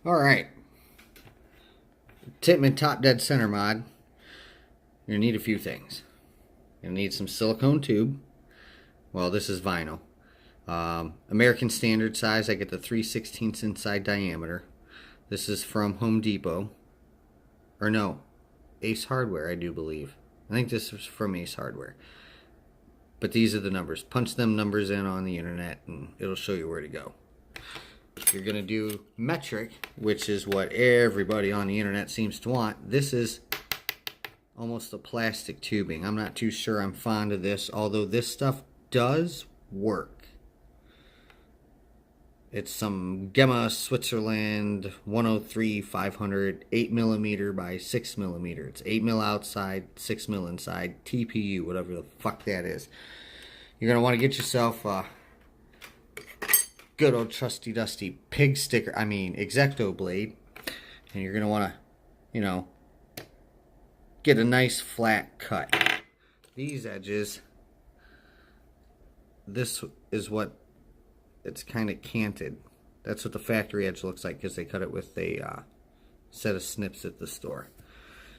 Alright, Tippmann top dead center mod. You're going to need a few things. You're going to need some silicone tube. Well, this is vinyl. American standard size, I get the 3/16 inside diameter. This is from Home Depot. Or no, Ace Hardware, I do believe. I think this is from Ace Hardware. But these are the numbers. Punch them numbers in on the internet and it'll show you where to go. You're going to do metric, which is what everybody on the internet seems to want. This is almost a plastic tubing. I'm not too sure I'm fond of this, although this stuff does work. It's some Gemma Switzerland 103-500 8mm by 6mm. It's 8mm outside, 6mm inside, TPU, whatever the fuck that is. You're going to want to get yourself a good old trusty dusty pig sticker, xacto blade. And you're going to want to, get a nice flat cut. These edges, this is what it's kind of canted. That's what the factory edge looks like because they cut it with a set of snips at the store.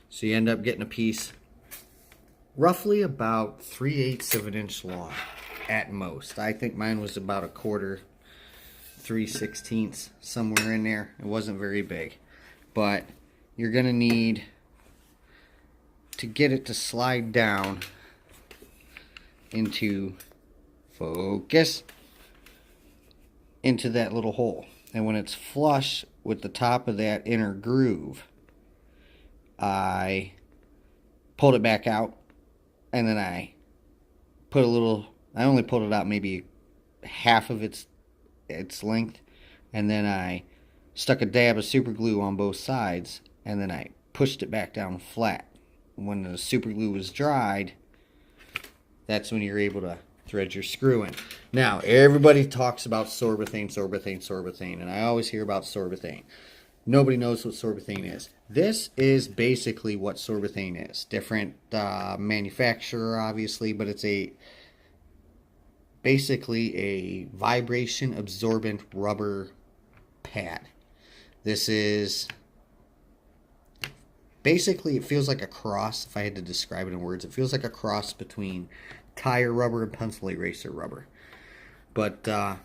So you end up getting a piece roughly about 3/8 of an inch long at most. I think mine was about a quarter, 3/16, somewhere in there. It wasn't very big. But you're going to need to get it to slide down into focus into that little hole. And when it's flush with the top of that inner groove, I pulled it back out and then I put a little, I only pulled it out maybe half of its length, and then I stuck a dab of super glue on both sides and then I pushed it back down flat. When the super glue was dried, that's when you're able to thread your screw in. Now, everybody talks about Sorbothane, and I always hear about Sorbothane. Nobody knows what Sorbothane is. This is basically what Sorbothane is. Different manufacturer, obviously, but it's basically a vibration absorbent rubber pad. This is basically, it feels like a cross. If I had to describe it in words, it feels like a cross between tire rubber and pencil eraser rubber. But you're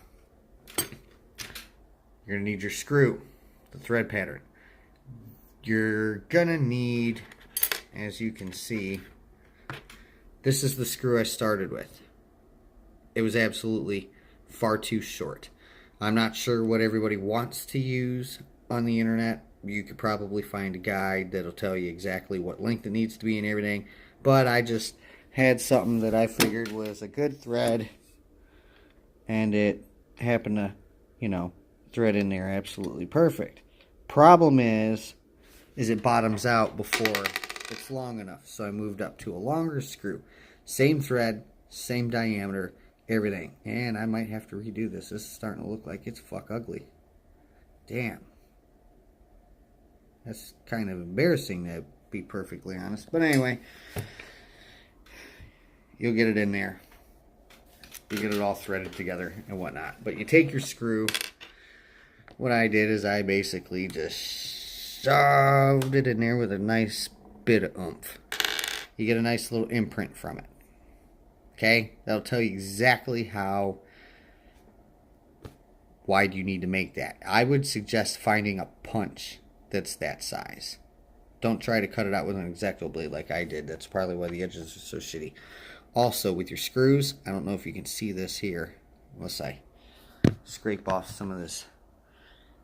going to need your screw, the thread pattern. You're going to need, as you can see, this is the screw I started with. It was absolutely far too short. I'm not sure what everybody wants to use on the internet. You could probably find a guide that'll tell you exactly what length it needs to be and everything. But I just had something that I figured was a good thread, and it happened to, thread in there absolutely perfect. Problem is it bottoms out before it's long enough. So I moved up to a longer screw. Same thread, same diameter, everything. And I might have to redo this. This is starting to look like it's fuck ugly. Damn. That's kind of embarrassing, to be perfectly honest. But anyway, you'll get it in there. You get it all threaded together and whatnot. But you take your screw. What I did is I basically just shoved it in there with a nice bit of oomph. You get a nice little imprint from it. Okay? That'll tell you exactly how wide you need to make that. I would suggest finding a punch that's that size. Don't try to cut it out with an X-Acto blade like I did. That's probably why the edges are so shitty. Also, with your screws, I don't know if you can see this here, unless I scrape off some of this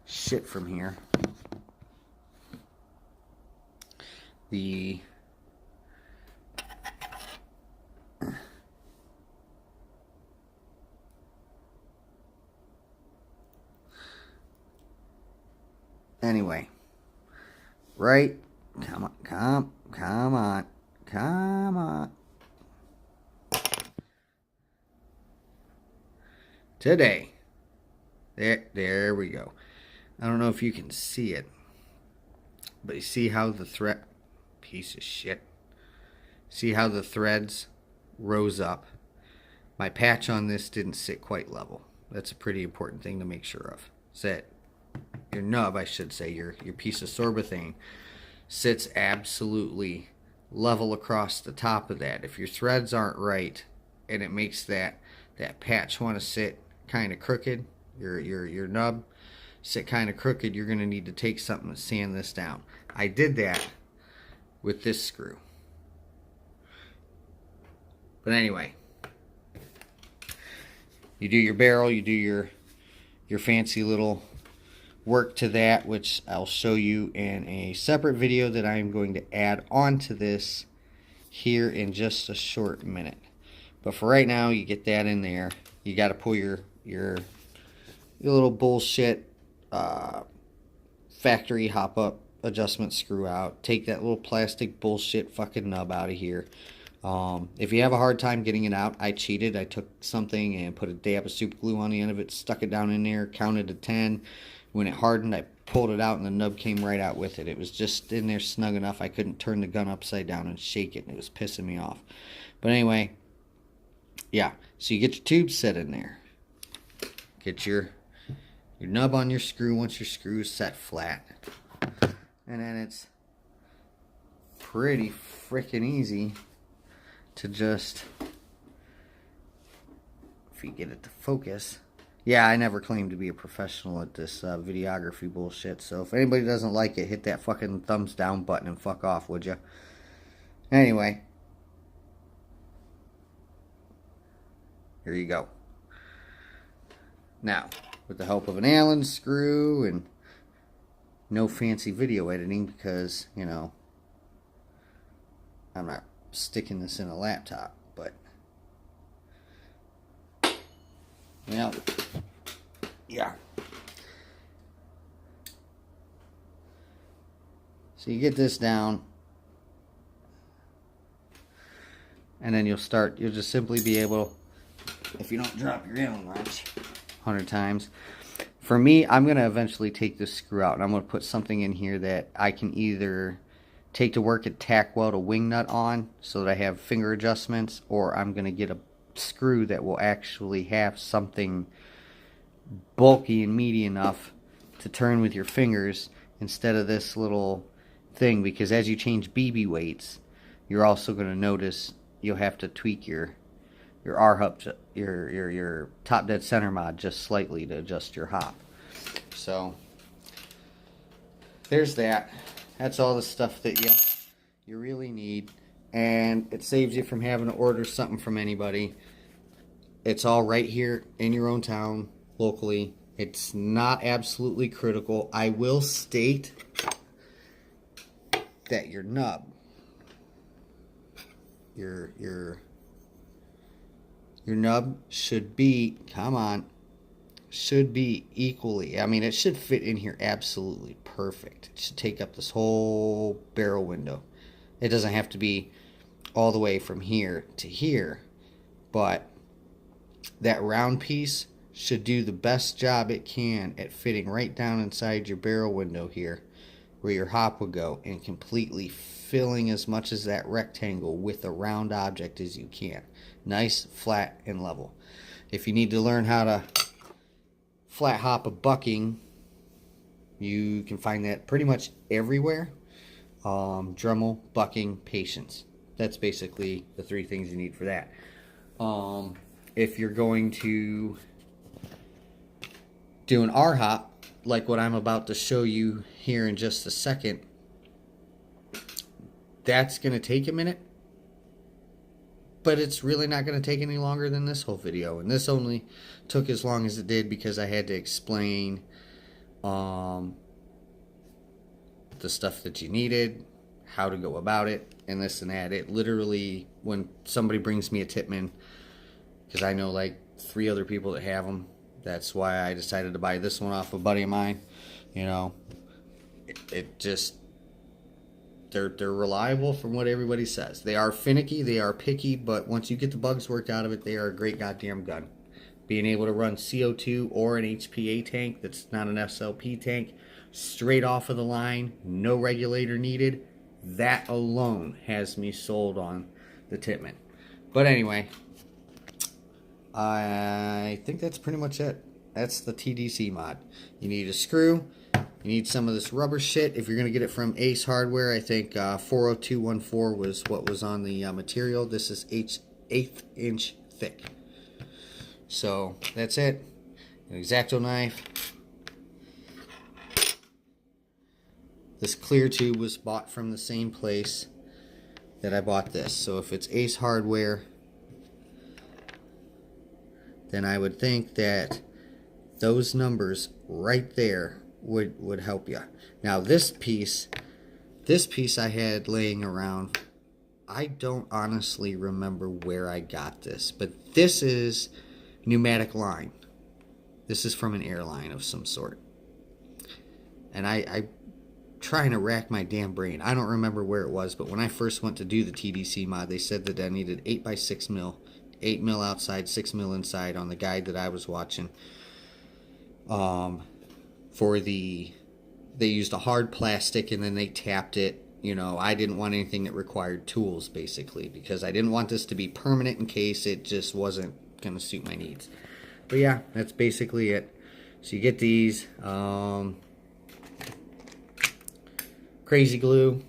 shit from here. Anyway, right? Come on. Today. There we go. I don't know if you can see it, but you see how the thread, piece of shit. See how the threads rose up. My patch on this didn't sit quite level. That's a pretty important thing to make sure of. That's it. nub, I should say, your piece of sorbothane sits absolutely level across the top of that. If your threads aren't right and it makes that patch want to sit kind of crooked, your nub sit kind of crooked, you're going to need to take something to sand this down. I did that with this screw. But anyway, you do your barrel, you do your fancy little work to that, which I'll show you in a separate video that I'm going to add onto this here in just a short minute. But for right now, you get that in there. You got to pull your little bullshit factory hop up adjustment screw out. Take that little plastic bullshit fucking nub out of here. If you have a hard time getting it out, I cheated. I took something and put a dab of super glue on the end of it, stuck it down in there, counted to 10. When it hardened, I pulled it out and the nub came right out with it. It was just in there snug enough I couldn't turn the gun upside down and shake it, and it was pissing me off. But anyway, yeah, so you get your tube set in there. Get your nub on your screw once your screw is set flat. And then it's pretty freaking easy to just, if you get it to focus. Yeah, I never claimed to be a professional at this videography bullshit, so if anybody doesn't like it, hit that fucking thumbs down button and fuck off, would you? Anyway, here you go. Now, with the help of an Allen screw and no fancy video editing, because, you know, I'm not sticking this in a laptop, but well, yeah. So you get this down, and then you'll just simply be able, if you don't drop your Allen wrench 100 times. For me, I'm going to eventually take this screw out, and I'm going to put something in here that I can either take to work at tack weld a wing nut on so that I have finger adjustments, or I'm going to get a screw that will actually have something bulky and meaty enough to turn with your fingers instead of this little thing, because as you change BB weights, you're also going to notice you'll have to tweak your R-hop, your top dead center mod just slightly to adjust your hop. So there's that. That's all the stuff that you really need, and it saves you from having to order something from anybody. It's all right here in your own town, locally. It's not absolutely critical. I will state that your nub, your nub should be, should be equally, I mean, it should fit in here absolutely perfect. It should take up this whole barrel window. It doesn't have to be all the way from here to here, but that round piece should do the best job it can at fitting right down inside your barrel window here where your hop would go, and completely filling as much as that rectangle with a round object as you can. Nice, flat, and level. If you need to learn how to flat hop a bucking, you can find that pretty much everywhere. Dremel, bucking, patience. That's basically the three things you need for that. If you're going to do an R-hop, like what I'm about to show you here in just a second, that's going to take a minute, but it's really not going to take any longer than this whole video. And this only took as long as it did because I had to explain the stuff that you needed, how to go about it, and this and that. It literally, when somebody brings me a Tippmann, because I know like 3 other people that have them, that's why I decided to buy this one off a buddy of mine. You know, it just, they're reliable from what everybody says. They are finicky, they are picky, but once you get the bugs worked out of it, they are a great goddamn gun. Being able to run CO2 or an HPA tank that's not an SLP tank straight off of the line, no regulator needed, that alone has me sold on the Tippmann. But anyway, I think that's pretty much it. That's the TDC mod. You need a screw, You need some of this rubber shit. If you're going to get it from Ace Hardware, I think 40214 was what was on the material. This is 1/8 inch thick. So that's it. An X-Acto knife. This clear tube was bought from the same place that I bought this. So if it's Ace Hardware, then I would think that those numbers right there would help you. Now this piece I had laying around, I don't honestly remember where I got this, but this is pneumatic line. This is from an airline of some sort. And I trying to rack my damn brain. I don't remember where it was, but when I first went to do the TDC mod, they said that I needed 8x6 mil, 8 mil outside, 6 mil inside on the guide that I was watching. They used a hard plastic and then they tapped it. You know, I didn't want anything that required tools, basically, because I didn't want this to be permanent in case it just wasn't going to suit my needs. But yeah, that's basically it. So you get these. Crazy glue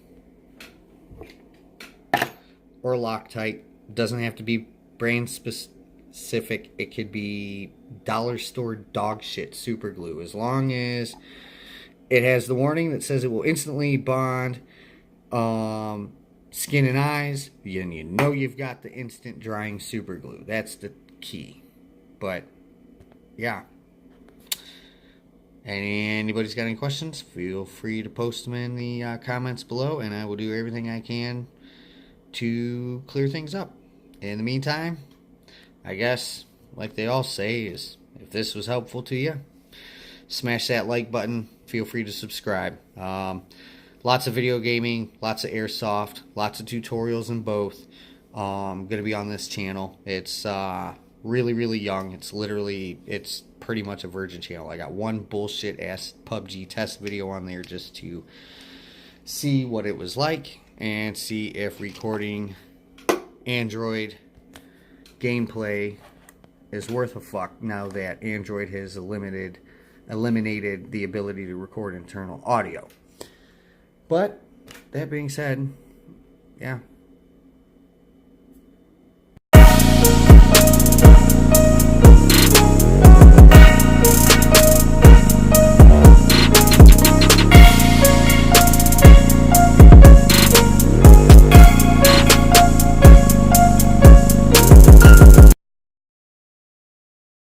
or Loctite. Doesn't have to be brand specific. It could be dollar store dog shit super glue, as long as it has the warning that says it will instantly bond skin and eyes. And you know you've got the instant drying super glue. That's the key. But yeah. Anybody's got any questions, feel free to post them in the comments below, and I will do everything I can to clear things up. In the meantime, I guess, like they all say, is if this was helpful to you, smash that like button. Feel free to subscribe. Lots of video gaming, lots of airsoft, lots of tutorials in both. Going to be on this channel. It's really, really young. It's pretty much a virgin channel. I got one bullshit ass PUBG test video on there just to see what it was like and see if recording Android gameplay is worth a fuck now that Android has eliminated the ability to record internal audio. But that being said, yeah,